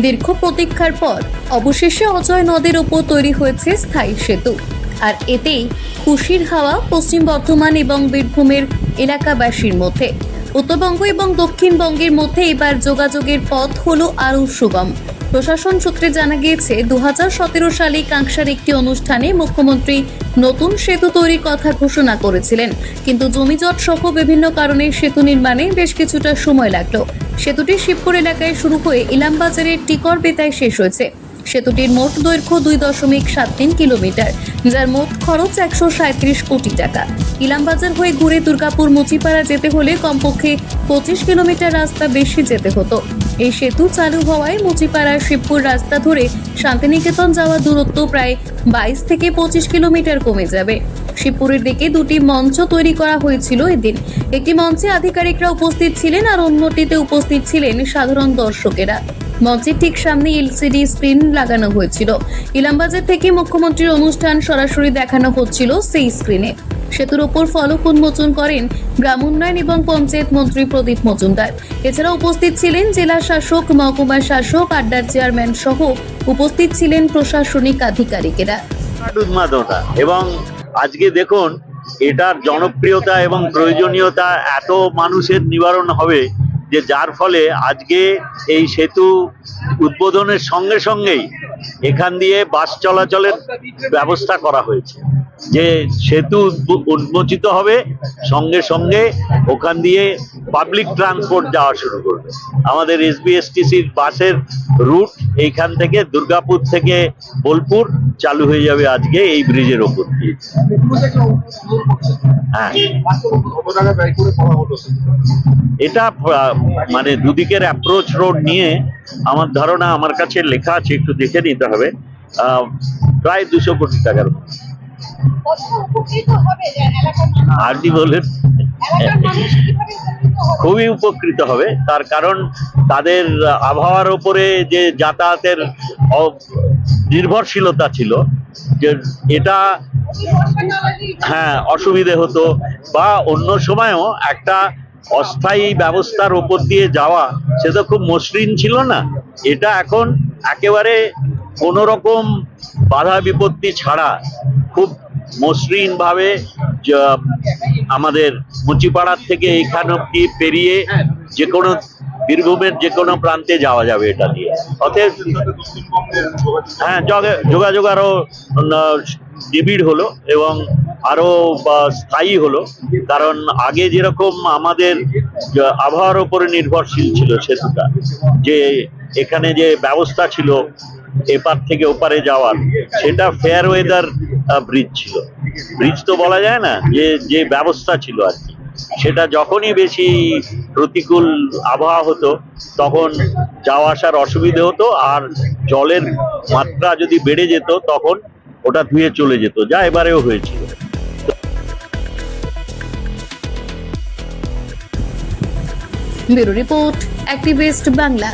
দীর্ঘ প্রতীক্ষার পর অবশেষে অজয় নদের উপর তৈরি হয়েছে স্থায়ী সেতু। আর এতেই খুশির হাওয়া পশ্চিম বর্ধমান এবং বীরভূমের এলাকাবাসীর মধ্যে। উত্তরবঙ্গ এবং দক্ষিণবঙ্গের মধ্যে এবার যোগাযোগের পথ হলো আরও সুগম। প্রশাসন সূত্রে জানা গিয়েছে 2017 সালে কাংসার একটি অনুষ্ঠানে মুখ্যমন্ত্রী নতুন সেতু তৈরির কথা ঘোষণা করেছিলেন, কিন্তু জমিজট সহ বিভিন্ন কারণে সেতু নির্মাণে বেশ কিছুটা সময় লাগলো। সেতুটি শিবপুর এলাকায় শুরু হয়ে ইলামবাজারের টিকর বেতায় শেষ হয়েছে। সেতুটির মোট দৈর্ঘ্য 2.73 কিলোমিটার, যার মোট খরচ 137 কোটি টাকা। ইলামবাজার হয়ে ঘুরে দুর্গাপুর মুচিপাড়া যেতে হলে কমপক্ষে 25 কিলোমিটার রাস্তা বেশি যেতে হতো। এই সেতু চালু হওয়ায় মুচিপাড়া শিবপুর রাস্তা ধরে শান্তিনিকেতন যাওয়ার দূরত্ব প্রায় 22 থেকে 25 কিলোমিটার কমে যাবে। শিবপুরের দিকে দুটি মঞ্চ তৈরি করা হয়েছিল এদিন। একটি মঞ্চে আধিকারিকরা উপস্থিত ছিলেন আর অন্যটিতে উপস্থিত ছিলেন সাধারণ দর্শকেরা। মঞ্চের ঠিক সামনে এলসিডি স্ক্রিন লাগানো হয়েছিল। ইলামবাজার থেকে মুখ্যমন্ত্রীর অনুষ্ঠান সরাসরি দেখানো হচ্ছিল সেই স্ক্রিনে। সেতুর ওপর ফলক উন্মোচন করেন গ্রাম উন্নয়ন এবং পঞ্চায়েত মন্ত্রী প্রদীপ মজুমদার। এছাড়া উপস্থিত ছিলেন জেলা শাসক, মহকুমা শাসক, আড্ডার চেয়ারম্যান সহ উপস্থিত ছিলেন প্রশাসনিক আধিকারিকেরা। উন্মাদনা এবং আজকে দেখুন এটার জনপ্রিয়তা এবং প্রয়োজনীয়তা এত মানুষের নিবারণ হবে যে যার ফলে আজকে এই সেতু উদ্বোধনের সঙ্গে সঙ্গেই এখান দিয়ে বাস চলাচলের ব্যবস্থা করা হয়েছে। যে সেতু উন্মোচিত হবে সঙ্গে সঙ্গে ওখান দিয়ে পাবলিক ট্রান্সপোর্ট যাওয়া শুরু করবে। আমাদের এসবিএসটিসির বাসের রুট এইখান থেকে দুর্গাপুর থেকে বোলপুর চালু হয়ে যাবে আজকে এই ব্রিজের ওপর দিয়ে। হ্যাঁ, এটা মানে দুদিকের অ্যাপ্রোচ রোড নিয়ে আমার ধারণা, আমার কাছে লেখা আছে, একটু দেখে নিতে হবে, প্রায় 200 কোটি টাকার। আরডি বলেন খুবই উপকৃত হবে, তার কারণ তাদের আবহাওয়ার উপরে যে যাতায়াতের নির্ভরশীলতা ছিল, যে এটা হ্যাঁ অসুবিধে হতো, বা অন্য সময়ও একটা অস্থায়ী ব্যবস্থার উপর দিয়ে যাওয়া সেটা খুব মসৃণ ছিল না। এটা এখন একেবারে কোনো রকম বাধা বিপত্তি ছাড়া খুব মসৃণ ভাবে আমাদের মুচিপাড়ার থেকে এইখান অব্দি পেরিয়ে যে কোনো বীরভূমের যে কোনো প্রান্তে যাওয়া যাবে এটা দিয়ে। অতএব হ্যাঁ, যোগাযোগ আরো নিবিড় হলো এবং আরো স্থায়ী হলো। কারণ আগে যেরকম আমাদের আবহাওয়ার উপরে নির্ভরশীল ছিল সেতুটা, যে এখানে যে ব্যবস্থা ছিল এপার থেকে ওপারে যাওয়ার, সেটা ফেয়ার ওয়েদার ব্রিজ ছিল। ব্রিজ তো বলা যায় না, যে ব্যবস্থা ছিল আর কি, সেটা যখনই বেশি প্রতিকূল আবহাওয়া হতো তখন যাওয়া আসার অসুবিধে হতো, আর জলের মাত্রা যদি বেড়ে যেত তখন ওটা ধুয়ে চলে যেত, যা এবারেও হয়েছিল। Bureau report, activist Bangla.